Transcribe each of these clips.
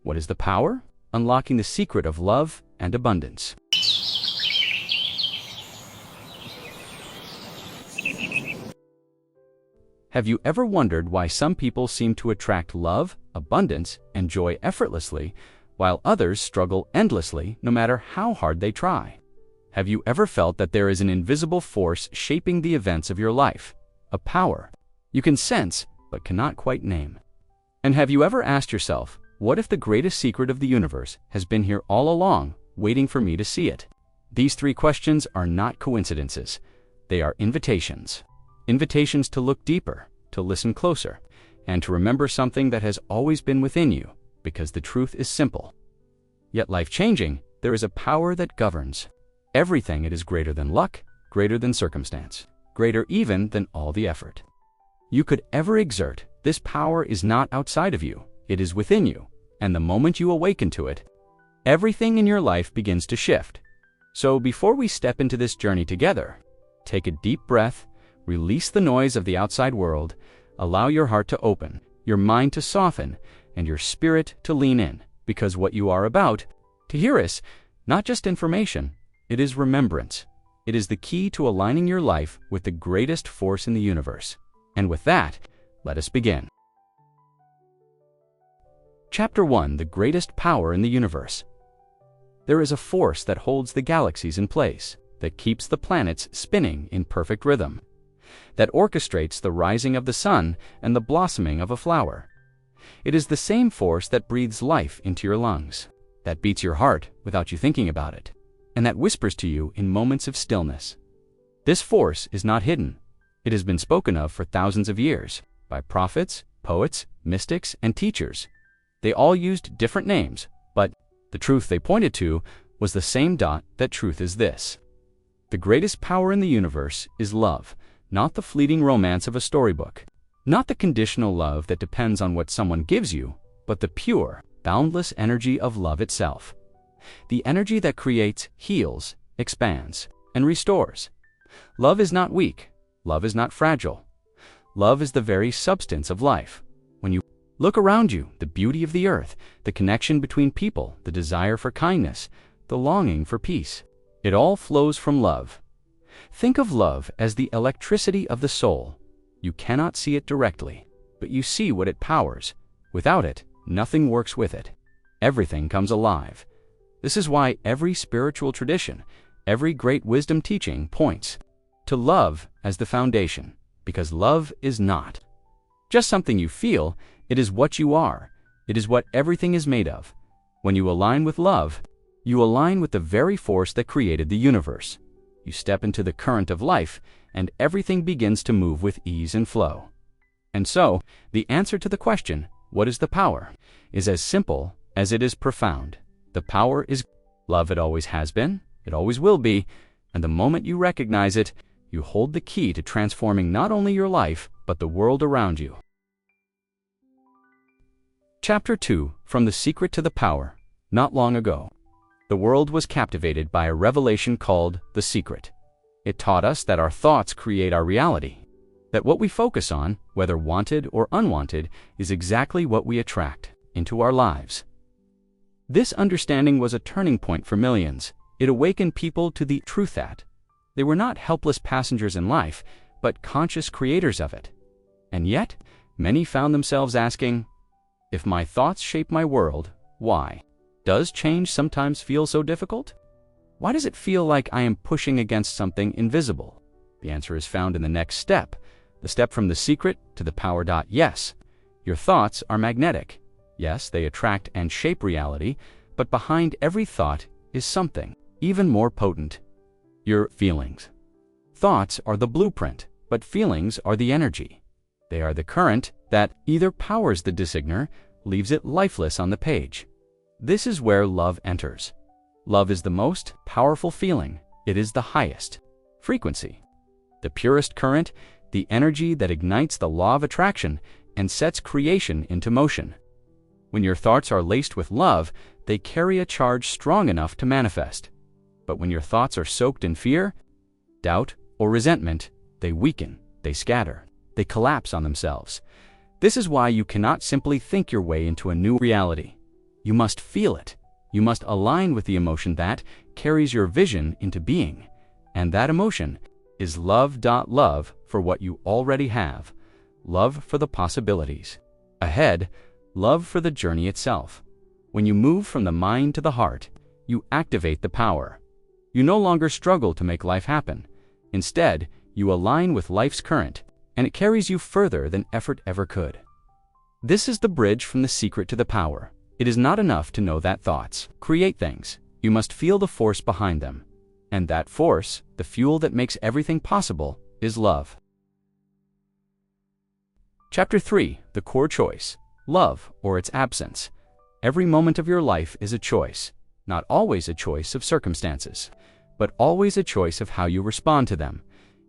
What is the power? Unlocking the secret of love and abundance. Have you ever wondered why some people seem to attract love, abundance, and joy effortlessly, while others struggle endlessly no matter how hard they try? Have you ever felt that there is an invisible force shaping the events of your life? A power you can sense but cannot quite name. And have you ever asked yourself, what if the greatest secret of the universe has been here all along, waiting for me to see it? These three questions are not coincidences. They are invitations. Invitations to look deeper, to listen closer, and to remember something that has always been within you, because the truth is simple. Yet life-changing, there is a power that governs everything. It is greater than luck, greater than circumstance, greater even than all the effort you could ever exert. This power is not outside of you, it is within you, and the moment you awaken to it, everything in your life begins to shift. So before we step into this journey together, take a deep breath, release the noise of the outside world, allow your heart to open, your mind to soften, and your spirit to lean in, because what you are about to hear is not just information, it is remembrance. It is the key to aligning your life with the greatest force in the universe. And with that, let us begin. Chapter 1: The Greatest Power in the Universe. There is a force that holds the galaxies in place, that keeps the planets spinning in perfect rhythm, that orchestrates the rising of the sun and the blossoming of a flower. It is the same force that breathes life into your lungs, that beats your heart without you thinking about it, and that whispers to you in moments of stillness. This force is not hidden. It has been spoken of for thousands of years by prophets, poets, mystics, and teachers. They all used different names, but the truth they pointed to was the same. That truth is this: the greatest power in the universe is love, not the fleeting romance of a storybook, not the conditional love that depends on what someone gives you, but the pure, boundless energy of love itself. The energy that creates, heals, expands, and restores. Love is not weak. Love is not fragile. Love is the very substance of life. When you look around you, the beauty of the earth, the connection between people, the desire for kindness, the longing for peace, it all flows from love. Think of love as the electricity of the soul. You cannot see it directly, but you see what it powers. Without it, nothing works with it. Everything comes alive. This is why every spiritual tradition, every great wisdom teaching points to love as the foundation, because love is not just something you feel, it is what you are. It is what everything is made of. When you align with love, you align with the very force that created the universe. You step into the current of life, and everything begins to move with ease and flow. And so, the answer to the question, what is the power, is as simple as it is profound. The power is love. It always has been, it always will be, and the moment you recognize it, you hold the key to transforming not only your life, but the world around you. Chapter 2: From the Secret to the Power. Not long ago, the world was captivated by a revelation called The Secret. It taught us that our thoughts create our reality, that what we focus on, whether wanted or unwanted, is exactly what we attract into our lives. This understanding was a turning point for millions. It awakened people to the truth that they were not helpless passengers in life, but conscious creators of it. And yet, many found themselves asking, if my thoughts shape my world, why? Does change sometimes feel so difficult? Why does it feel like I am pushing against something invisible? The answer is found in the next step, the step from the secret to the power. Yes, your thoughts are magnetic. Yes, they attract and shape reality, but behind every thought is something even more potent: your feelings. Thoughts are the blueprint, but feelings are the energy. They are the current that either powers the designer, leaves it lifeless on the page. This is where love enters. Love is the most powerful feeling. It is the highest frequency, the purest current, the energy that ignites the law of attraction and sets creation into motion. When your thoughts are laced with love, they carry a charge strong enough to manifest. But when your thoughts are soaked in fear, doubt, or resentment, they weaken, they scatter, they collapse on themselves. This is why you cannot simply think your way into a new reality. You must feel it. You must align with the emotion that carries your vision into being. And that emotion is love. Love for what you already have. Love for the possibilities ahead. Love for the journey itself. When you move from the mind to the heart, you activate the power. You no longer struggle to make life happen. Instead, you align with life's current, and it carries you further than effort ever could. This is the bridge from the secret to the power. It is not enough to know that thoughts create things. You must feel the force behind them. And that force, the fuel that makes everything possible, is love. Chapter 3. The core choice. Love or its absence. Every moment of your life is a choice. Not always a choice of circumstances, but always a choice of how you respond to them.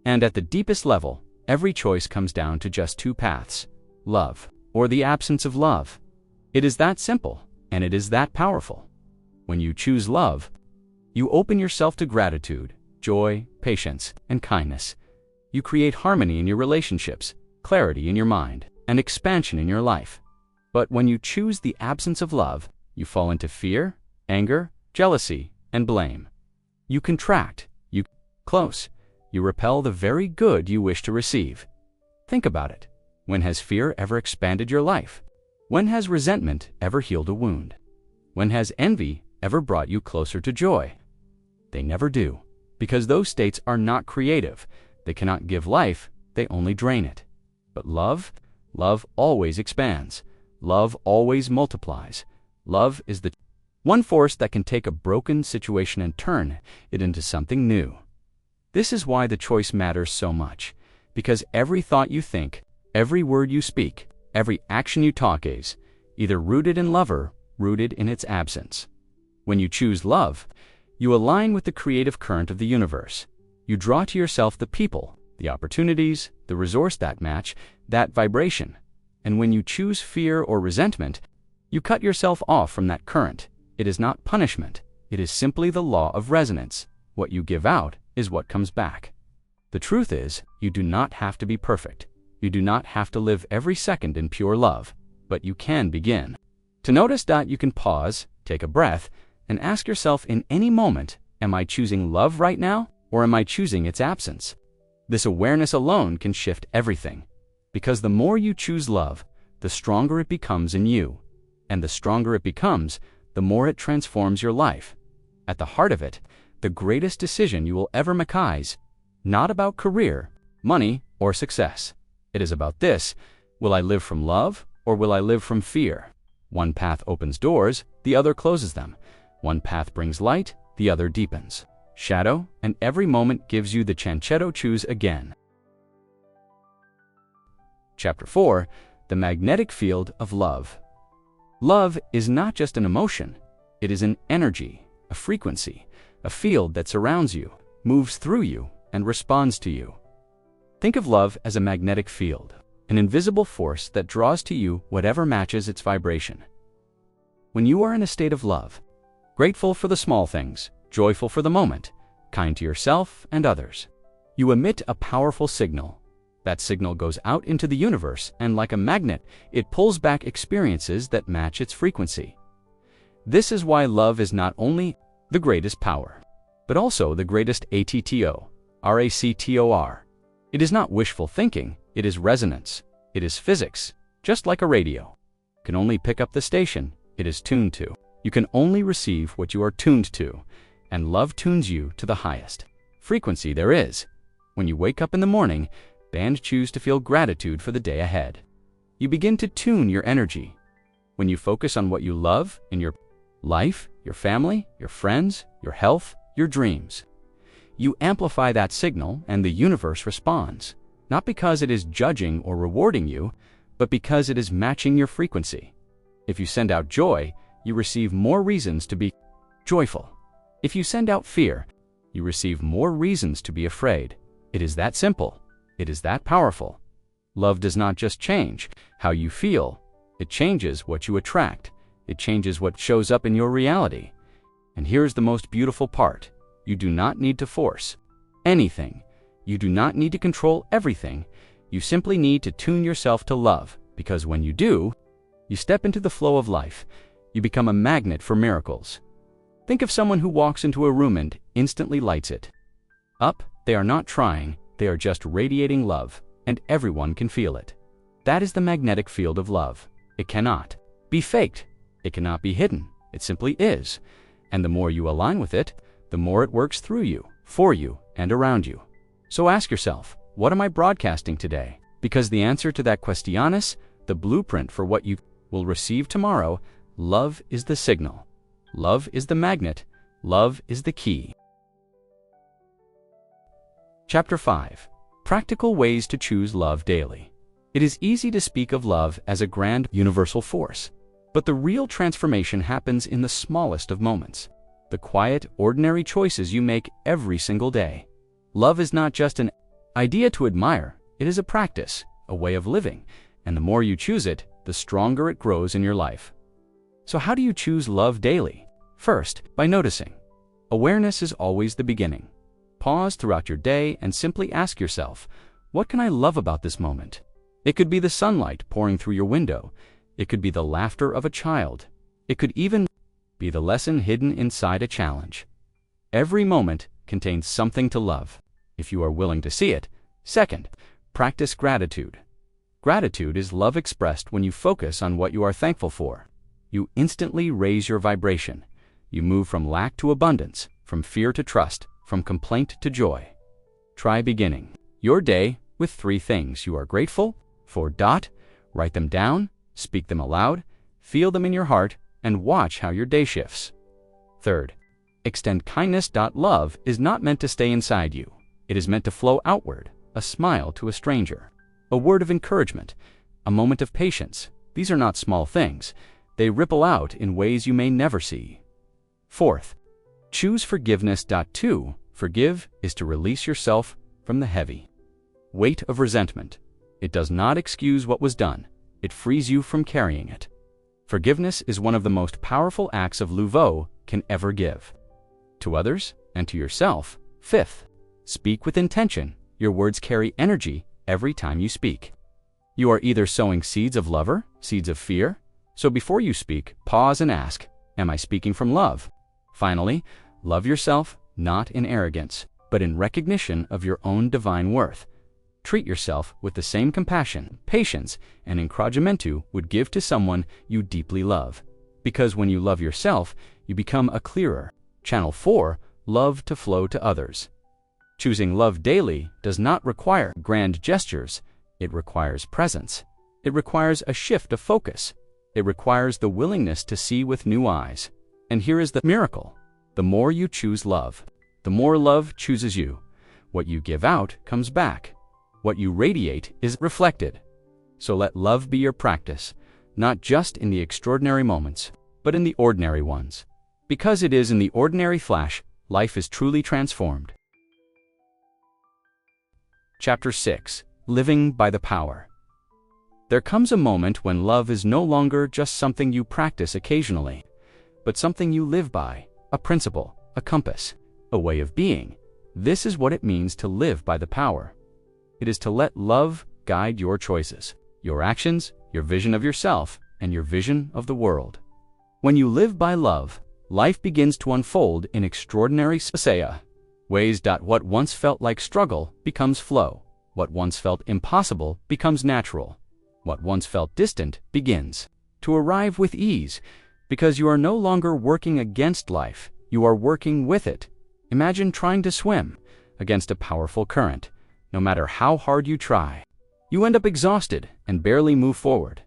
And at the deepest level, every choice comes down to just two paths: love or the absence of love. It is that simple, and it is that powerful. When you choose love, you open yourself to gratitude, joy, patience, and kindness. You create harmony in your relationships, clarity in your mind, and expansion in your life. But when you choose the absence of love, you fall into fear, anger, jealousy, and blame. You contract, you close, you repel the very good you wish to receive. Think about it. When has fear ever expanded your life? When has resentment ever healed a wound? When has envy ever brought you closer to joy? They never do, because those states are not creative. They cannot give life, they only drain it. But love always expands. Love always multiplies. Love is the one force that can take a broken situation and turn it into something new. This is why the choice matters so much, because every thought you think, every word you speak, every action you talk is either rooted in love or rooted in its absence. When you choose love, you align with the creative current of the universe. You draw to yourself the people, the opportunities, the resource that match that vibration. And when you choose fear or resentment, you cut yourself off from that current. It is not punishment. It is simply the law of resonance. What you give out is what comes back. The truth is, you do not have to be perfect. You do not have to live every second in pure love, but you can begin. To notice that, you can pause, take a breath, and ask yourself in any moment, am I choosing love right now, or am I choosing its absence? This awareness alone can shift everything. Because the more you choose love, the stronger it becomes in you. And the stronger it becomes, the more it transforms your life. At the heart of it, the greatest decision you will ever make is not about career, money, or success. It is about this: will I live from love, or will I live from fear? One path opens doors, the other closes them. One path brings light, the other deepens shadow, and every moment gives you the chance to choose again. Chapter 4. The magnetic field of love. Love is not just an emotion. It is an energy, a frequency, a field that surrounds you, moves through you, and responds to you. Think of love as a magnetic field, an invisible force that draws to you whatever matches its vibration. When you are in a state of love, grateful for the small things, joyful for the moment, kind to yourself and others, you emit a powerful signal. That signal goes out into the universe, and like a magnet, it pulls back experiences that match its frequency. This is why love is not only the greatest power, but also the greatest ractor. It is not wishful thinking, it is resonance. It is physics, just like a radio. You can only pick up the station it is tuned to. You can only receive what you are tuned to, and love tunes you to the highest frequency there is. When you wake up in the morning and choose to feel gratitude for the day ahead, you begin to tune your energy. When you focus on what you love in your life, your family, your friends, your health, your dreams, you amplify that signal, and the universe responds, not because it is judging or rewarding you, but because it is matching your frequency. If you send out joy, you receive more reasons to be joyful. If you send out fear, you receive more reasons to be afraid. It is that simple. It is that powerful. Love does not just change how you feel. It changes what you attract. It changes what shows up in your reality. And here's the most beautiful part. You do not need to force anything. You do not need to control everything. You simply need to tune yourself to love, because when you do, you step into the flow of life. You become a magnet for miracles. Think of someone who walks into a room and instantly lights it up. They are not trying, they are just radiating love, and everyone can feel it. That is the magnetic field of love. It cannot be faked. It cannot be hidden. It simply is. And the more you align with it, the more it works through you, for you, and around you. So ask yourself, what am I broadcasting today? Because the answer to that questionis, the blueprint for what you will receive tomorrow, love is the signal. Love is the magnet. Love is the key. Chapter 5. Practical ways to choose love daily. It is easy to speak of love as a grand universal force, but the real transformation happens in the smallest of moments, the quiet, ordinary choices you make every single day. Love is not just an idea to admire, it is a practice, a way of living, and the more you choose it, the stronger it grows in your life. So how do you choose love daily? First, by noticing. Awareness is always the beginning. Pause throughout your day and simply ask yourself, what can I love about this moment? It could be the sunlight pouring through your window. It could be the laughter of a child. It could even be the lesson hidden inside a challenge. Every moment contains something to love, if you are willing to see it. Second, practice gratitude. Gratitude is love expressed when you focus on what you are thankful for. You instantly raise your vibration. You move from lack to abundance, from fear to trust, from complaint to joy. Try beginning your day with 3 things you are grateful for. Write them down, speak them aloud, feel them in your heart, and watch how your day shifts. Third, extend kindness. Love is not meant to stay inside you. It is meant to flow outward, a smile to a stranger, a word of encouragement, a moment of patience. These are not small things. They ripple out in ways you may never see. Fourth, choose forgiveness. To forgive is to release yourself from the heavy weight of resentment. It does not excuse what was done. It frees you from carrying it. Forgiveness is one of the most powerful acts of love can ever give, to others and to yourself. Fifth, speak with intention. Your words carry energy every time you speak. You are either sowing seeds of love or seeds of fear. So before you speak, pause and ask, am I speaking from love? Finally, love yourself, not in arrogance, but in recognition of your own divine worth. Treat yourself with the same compassion, patience, and encouragement you would give to someone you deeply love. Because when you love yourself, you become a clearer channel for love to flow to others. Choosing love daily does not require grand gestures. It requires presence. It requires a shift of focus. It requires the willingness to see with new eyes. And here is the miracle. The more you choose love, the more love chooses you. What you give out comes back. What you radiate is reflected. So let love be your practice, not just in the extraordinary moments, but in the ordinary ones. Because it is in the ordinary flash, life is truly transformed. Chapter 6. Living by the Power. There comes a moment when love is no longer just something you practice occasionally, but something you live by, a principle, a compass, a way of being. This is what it means to live by the power. It is to let love guide your choices, your actions, your vision of yourself, and your vision of the world. When you live by love, life begins to unfold in extraordinary ways. What once felt like struggle becomes flow. What once felt impossible becomes natural. What once felt distant begins to arrive with ease, because you are no longer working against life, you are working with it. Imagine trying to swim against a powerful current. No matter how hard you try, you end up exhausted and barely move forward.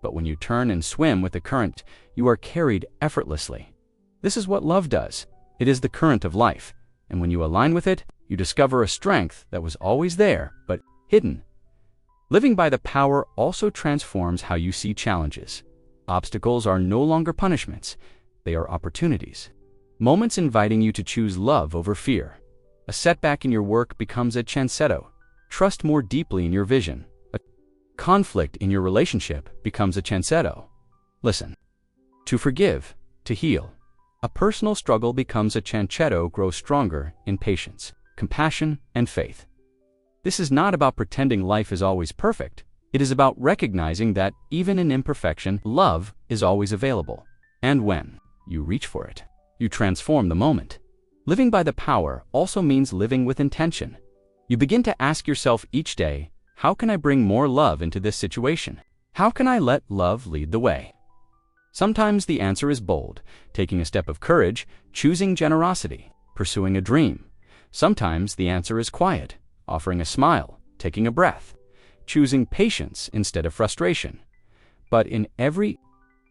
But when you turn and swim with the current, you are carried effortlessly. This is what love does. It is the current of life, and when you align with it, you discover a strength that was always there, but hidden. Living by the power also transforms how you see challenges. Obstacles are no longer punishments, they are opportunities. Moments inviting you to choose love over fear. A setback in your work becomes a chansetto. Trust more deeply in your vision. A conflict in your relationship becomes a chansetto. Listen. To forgive, to heal. A personal struggle becomes a chancetto. Grow stronger in patience, compassion, and faith. This is not about pretending life is always perfect. It is about recognizing that even in imperfection, love is always available. And when you reach for it, you transform the moment. Living by the power also means living with intention. You begin to ask yourself each day, how can I bring more love into this situation? How can I let love lead the way? Sometimes the answer is bold, taking a step of courage, choosing generosity, pursuing a dream. Sometimes the answer is quiet, offering a smile, taking a breath, choosing patience instead of frustration. But in every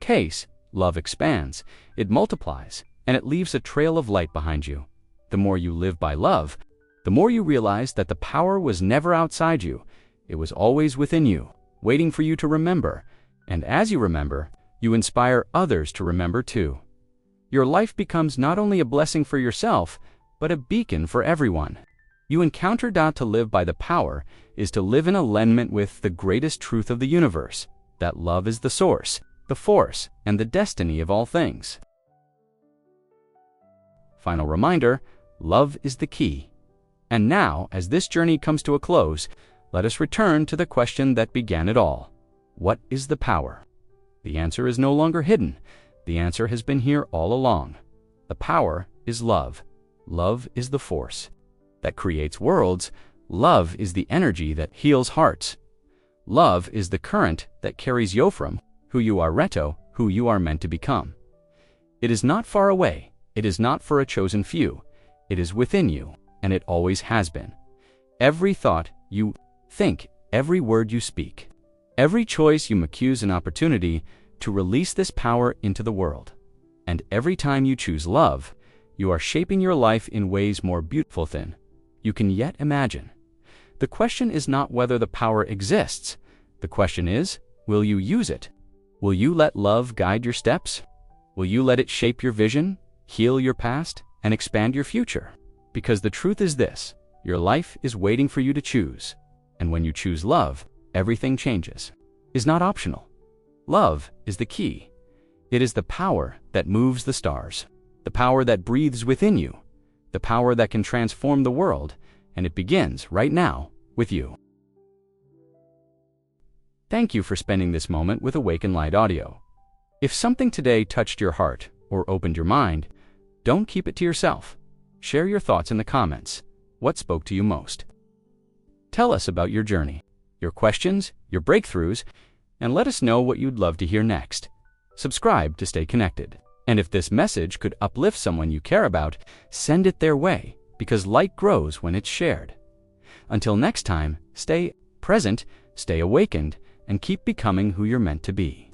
case, love expands, it multiplies, and it leaves a trail of light behind you. The more you live by love, the more you realize that the power was never outside you. It was always within you, waiting for you to remember. And as you remember, you inspire others to remember too. Your life becomes not only a blessing for yourself, but a beacon for everyone. You encounter that to live by the power is to live in alignment with the greatest truth of the universe, that love is the source, the force, and the destiny of all things. Final reminder, love is the key. And now, as this journey comes to a close, let us return to the question that began it all. What is the power? The answer is no longer hidden. The answer has been here all along. The power is love. Love is the force that creates worlds. Love is the energy that heals hearts. Love is the current that carries you from who you are to who you are meant to become. It is not far away. It is not for a chosen few. It is within you, and it always has been. Every thought you think, every word you speak, every choice you make is an opportunity to release this power into the world. And every time you choose love, you are shaping your life in ways more beautiful than you can yet imagine. The question is not whether the power exists. The question is, will you use it? Will you let love guide your steps? Will you let it shape your vision, heal your past, and expand your future? Because the truth is this, your life is waiting for you to choose. And when you choose love, everything changes. Is not optional. Love is the key. It is the power that moves the stars, the power that breathes within you, the power that can transform the world, and it begins right now with you. Thank you for spending this moment with Awaken Light Audio. If something today touched your heart or opened your mind, don't keep it to yourself. Share your thoughts in the comments. What spoke to you most? Tell us about your journey, your questions, your breakthroughs, and let us know what you'd love to hear next. Subscribe to stay connected. And if this message could uplift someone you care about, send it their way, because light grows when it's shared. Until next time, stay present, stay awakened, and keep becoming who you're meant to be.